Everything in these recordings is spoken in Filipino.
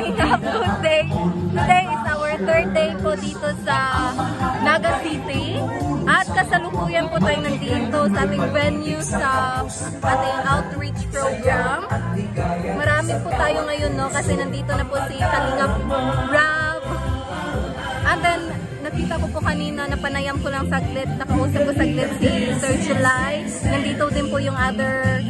Kalingap, good day. Today is our third day po dito sa Naga City. At kasalukuyan po tayo nandito sa ating venue sa ating outreach program. Marami po tayo ngayon, no? Kasi nandito na po si Kalingap Rab. And then, nakita ko po kanina, napanayam ko lang saglit, nakausap ko saglit si Sir July. Nandito din po yung other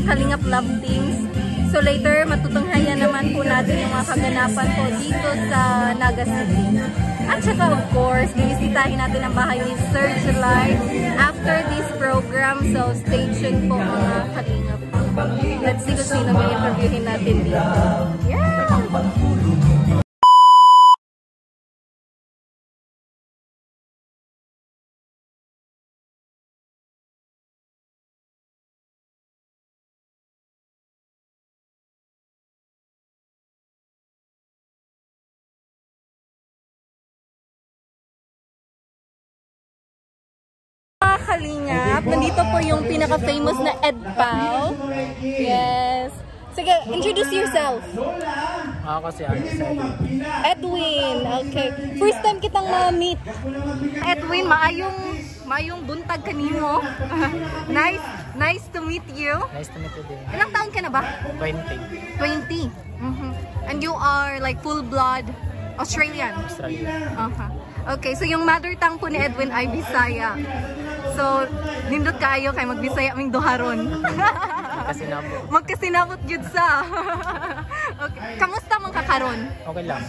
Kalingap Love teams. So later, matutunghayan naman po natin yung mga kaganapan po dito sa Naga City. At saka of course, binisitahin natin ang bahay ni Sir July after this program. So stay tuned po mga Kalingap. Let's see kung sino may interviewin natin dito. Yeah! Kalingap, nandito po yung pinaka-famous na Edpao. Yes. Sige, introduce yourself. Ako kasi Edwin. Okay. First time kitang ma-meet. Edwin, maayong buntag kanimo. Nice to meet you. Nice to meet you din. Ilang taon ka na ba? 20. 20. And you are like full-blood Australian? Australian. Okay, so yung mother tongue po ni Edwin ay Bisaya. So, nindot kayo kay magbisaya ming duharon. Magkasinabot jud sa. Okay. Kamusta man ka karon? Okay lang.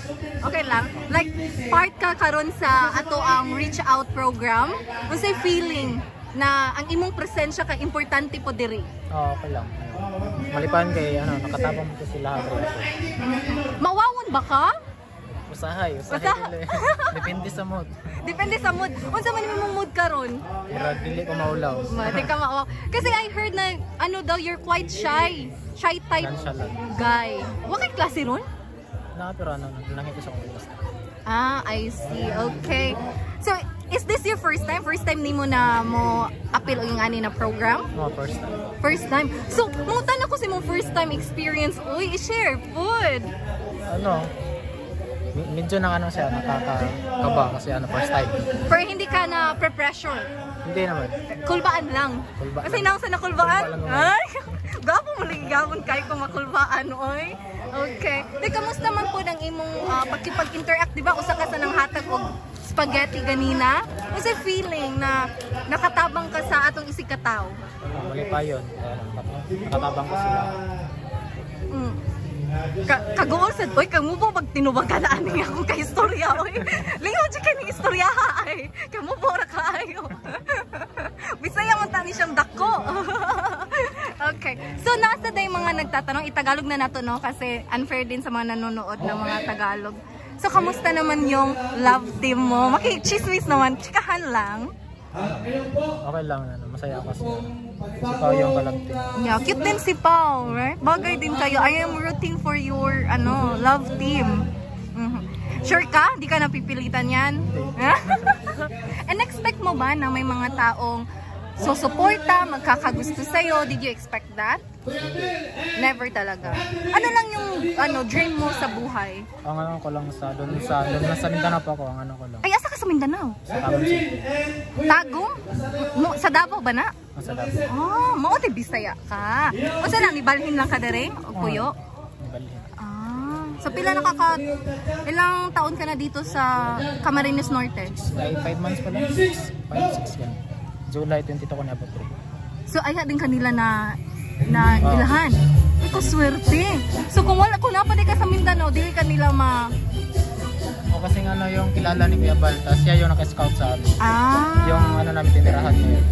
Okay lang. Like part ka karon sa ato ang reach out program. Unsay feeling na ang imong presensya ka importante po diri? Okay lang. Malipan kay nakatabang mo sila lahat. Mawawon ba ka? Usahay. Depende sa mood. Depende sa mood. Unsa man imong mood karon? Dili ko maulaw. Di ka maawa. Kasi I heard na daw you're quite shy. Shy type guy. Wa kay klase ron? Pero nakita sa kong. I see. Okay. So, is this your first time? First time nimo na mo appeal yung ani na program? First time. First time. So, mungutan ako sa imong first time experience. Uy, i-share food. Medyo siya, nakakaba kasi first time. Pero hindi ka na pre-pressure? Hindi naman. Kulbaan lang? Kasi nang sa nakulbaan? Ay, gapo mo lang gawon kayo kung makulbaan, oy. Okay. Kamusta man po ng imong pagkipag-interact, di ba? Usa ka sa nang hatag og spaghetti ganina. Kasi feeling na nakatabang ka sa atong isikataw. Mali pa yun. Nakatabang ka sila. Kaguosad, oy, kamu po pag tinubagan na ani akong kaistorya, oy. Lingaw dyan ka ni istorya, ay. Kamu po ra kaayo. Bisaya mo tani siyang dako. Okay. So, nasa day mga nagtatanong, itagalog na nato, no? Kasi unfair din sa mga nanonood ng mga Tagalog. So, kamusta naman yung love team mo? Makikichismis naman, chikahan lang. Okay lang, masaya ako kasi si Pao yung kalabti. Yeah, cute din si Pao, right? Bagay din kayo. I am rooting for your love team. Sure ka? Di ka napipilitan yan? And expect mo ba na may mga taong susuporta, magkakagusto sa'yo? Did you expect that? Never talaga. Ano lang yung dream mo sa buhay? Ang ko lang doon sa Mindanao pa ako, ko lang. Ay, asa ka sa Mindanao? Sa Tagum City. Tagum? Sa Davao ba na? Sa Davao. Mao di Bisaya ka. O saan ibalhin lang ka dere? O puyo? Ibalhin. So pila ilang taon ka na dito sa Camarines Norte? 5 months pa lang. 5-6 yan. July 22 ko na abot. So ayaw din kanila na ilahan. Ikaw swerte. So kung napadi ka sa Mindanao, dili kanila kasi yung kilala ni Kuya Balta, siya yung naka-scout sa amin. Yung namin tinirahan niya.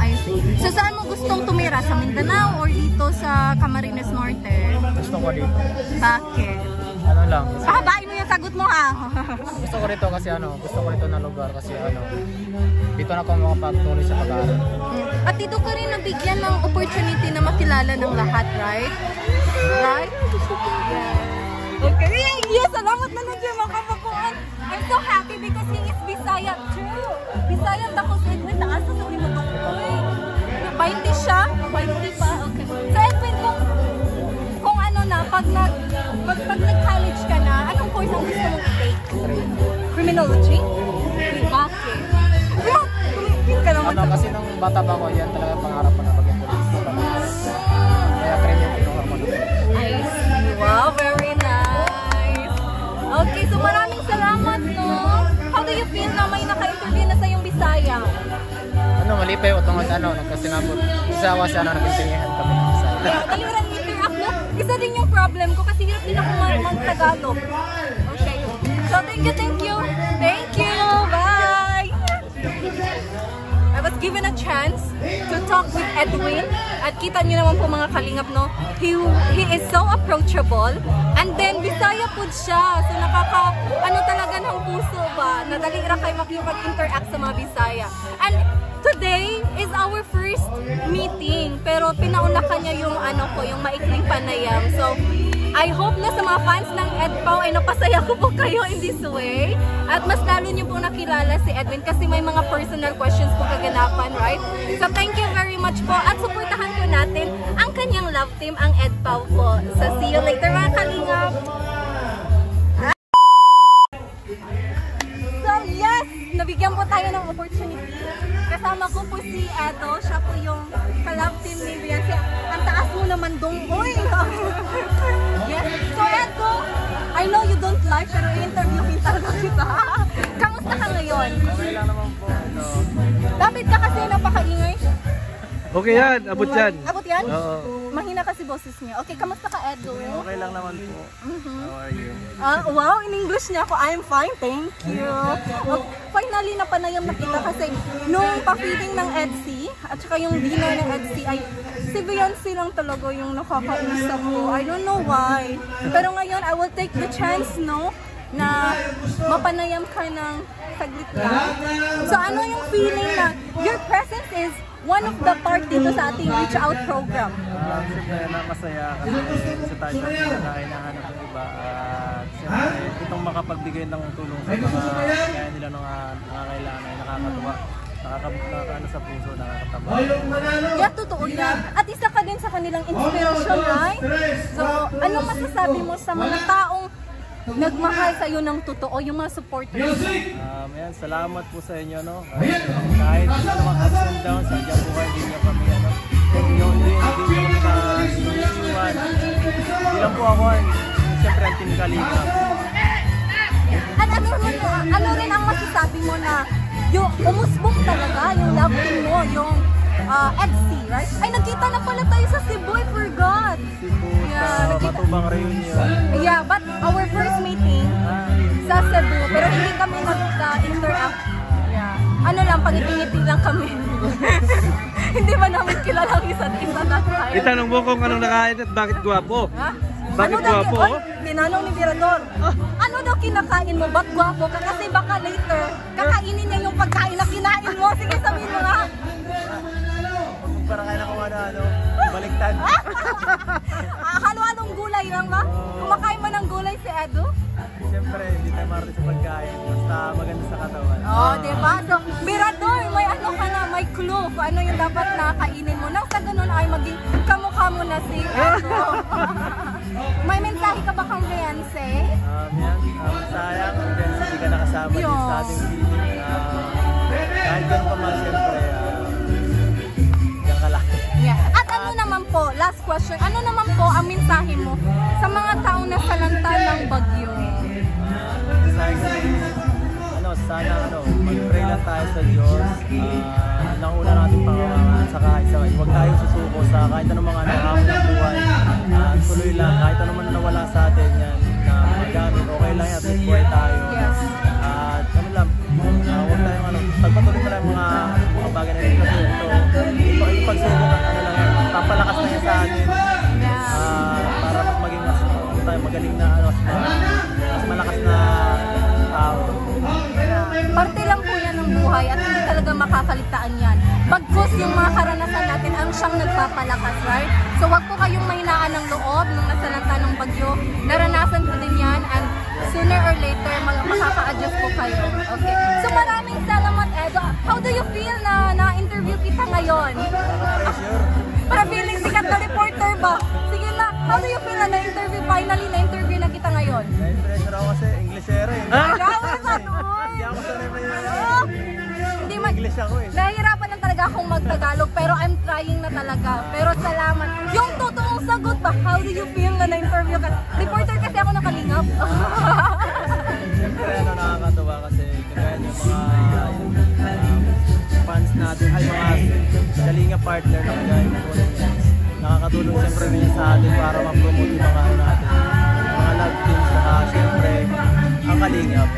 I see. So saan mo gustong tumira? Sa Mindanao or dito sa Camarines Norte? Gusto ko dito. Bakit? Lang. Bain mo yung sagot mo Gusto ko rito kasi gusto ko rito na lugar kasi dito na ako makapagtuloy sa pag-aaral. At dito ka rin nabigyan ng opportunity na makilala ng lahat, right? Right? Okay. Yes, salamat na lang dyan mga kapapuan. I'm so happy because he is Bisaya too. Bisaya tapos Edwin, naasa sa lima doon. 20 siya? 20 pa? Okay. So Edwin, kung pag nag-college course ang gusto mong i-take? Criminology? Bakit? Feel ka naman. Ano, kasi nung bata pa ko, yan talaga pangarap ko na maging police. Kaya crime yung kinuha ko. I see. Wow, very nice. Okay, so maraming salamat, no? How do you feel na may naka-interview na sa yung Bisaya? Ano, mali pa yung utong ano, nagkasinabot. Isawa siya na nag-intingihan kami ng Bisaya. Yeah, kalimutan interact, no? Isa din yung problem ko kasi hirap din ako mag-Tagalog. Okay. So, thank you, thank you. Thank you. Bye. I was given a chance to talk with Edwin. At kita nyo naman po mga kalingap, no? He is so approachable. And then, Bisaya po siya. So, ano talaga ng puso ba? Nadali ra kayo makipag-interact sa mga Bisaya. And today is our first meeting. Pero pinauna kanya yung yung maikling panayam. So, I hope na sa mga fans ng EdPow ay napasaya ko po kayo in this way. At mas lalo niyo po nakilala si Edwin kasi may mga personal questions po kaganapan, right? So thank you very much po at supportahan po natin ang kanyang love team, ang EdPow po. So see you later mga kalingap! So yes, nabigyan po tayo ng opportunity. Kasama ko po si Edo, siya po yung ka-love team ni Beyonce. Ang taas mo naman dong, oy! Yes. So Edo, I know you don't like, pero interviewin talaga kita. Kamusta ka ngayon? Okay lang naman po. Dapat ka kasi napakaingay. Okay yan, abot yan. Abot yan? Oo. Mahina kasi boses niya. Okay, kamusta ka Edo? Okay lang naman po. How are you? Wow, in English niya ako, I'm fine, thank you. Finally, napanayam na kita kasi nung pa-feeding ng EDC at saka yung dinner ng EDC ay si Beyonce lang talaga yung nakakausap ko. I don't know why. Pero ngayon, I will take the chance, no, na mapanayam ka ng saglit lang. So ano yung feeling na your presence is one of the part dito sa ating Reach Out program? Siyempre na masaya kasi sa tayo na hinahanap ng iba at siyempre itong makapagbigay ng tulong sa mga kaya nila nung nangangailangan ay nakakatuwa, nakakaano sa puso, nakakataba. Yeah, totoo yan. At isa ka din sa kanilang inspiration, right? So, anong masasabi mo sa mga taong nagmahal sa iyo ng totoo, yung mga supporters? Ayan, salamat po sa inyo, no? Kahit ano mga ups and downs, sadya po kayo, hindi nyo kami, hindi nyo iwan. Hindi lang po ako, siyempre ang Team Kalingap. At ano rin ang masasabi mo na yung umusbong talaga, yung love team mo, yung EDC, right? Ay, nagkita na pala tayo sa Cebu, I forgot. Cebu, Yeah, sa Matubang Reunion. Yeah, but our first meeting sa Cebu, pero hindi kami nag-interact. Yeah. Ano lang, pangiti-ngiti lang kami. Hindi ba namin kilala ang isa't isa that time? Itanong mo kung anong nakain at bakit gwapo. Ha? Bakit daw gwapo? Tinanong ni Virador. Ano daw kinakain mo? Ba't gwapo ka? Kasi baka later, kakainin niya yung pagkain na kinain mo. Sige, sabihin mo nga. Para kayo na kung ano, baliktad. Halo-halong gulay lang ba? Kumakain mo ng gulay si Edo? Siyempre, hindi tayo marami sa pagkain. Basta maganda sa katawan. Oh, diba? So, Virador, may ano ka na, may clue kung ano yung dapat na kainin mo. Nang sa ganun ay maging kamukha mo na si Edo. May mensahe ka ba kang Beyonce? Sayang, hindi ka nakasama din sa ating feeling. Kahit ganun pa man, siyempre, yan ka lang. Yeah. At ano naman po, last question, ano naman po ang mensahe mo sa mga taong nasalanta ng bagyo? Sana mag-pray lang tayo sa Diyos. Nauna natin pangawangan, saka huwag tayong susuko sa kahit anong mga hamon ng buhay. Tuloy lang, kahit ano man nawala sa atin yan, na magamit, okay lang yan, at buhay tayo. Yes. At ano lang, huwag tayong pagpatuloy mo lang mga bagay na rin kasi yung pagsubok at ano lang yan, papalakas na yan sa atin. Para maging tayo magaling na mas malakas na tao. Parte lang po yan ng buhay at hindi talaga makakaligtaan yan. Bagkus yung mga karanasan natin ang siyang nagpapalakas, right? So wag po kayong mahinaan ng loob nung nasalanta ng bagyo. Naranasan ko din yan and sooner or later makaka-adjust po kayo. Okay. So maraming salamat, Edo. How do you feel na na-interview kita ngayon? Para feeling sikat na reporter ba? Sige na, how do you feel na na-interview? Finally, na-interview na kita ngayon? Na-pressure ako kasi Englishera eh. Grabe sa Hindi ako sanay na Oh, hindi man. English ako eh. Nahihirapan na talaga akong magtagalog pero I'm trying na talaga. Pero salamat. Yung totoong sagot ba? How do you feel na na-interview ka? Reporter kasi ako nakalingap. Siyempre nakakatuwa kasi kagaya yung mga fans natin ay mga kalinga partner na kagaya po niya. Nakakatulong siyempre rin sa atin para ma-promote yung mga natin. Mga love teams saka siyempre ang kalingap.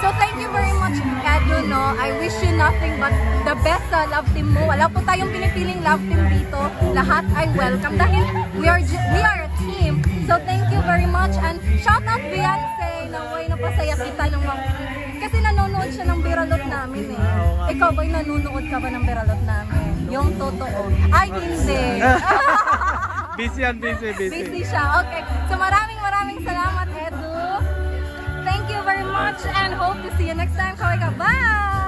So thank you very much, Edu, no? I wish you nothing but the best sa love team mo. Wala po tayong pinipiling love team dito. Lahat ay welcome dahil we are a team. So thank you very much and shout out Beyonce na way napasaya kita ng mga kasi nanonood siya ng Biralot namin eh. Ikaw ba'y nanonood ka ba ng Biralot namin? Yung totoo. Ay, hindi. Busy yan, busy. Busy siya. Okay. So maraming salamat, Edu. Thank you very much and hope to see you next time. Kaway ka. Bye!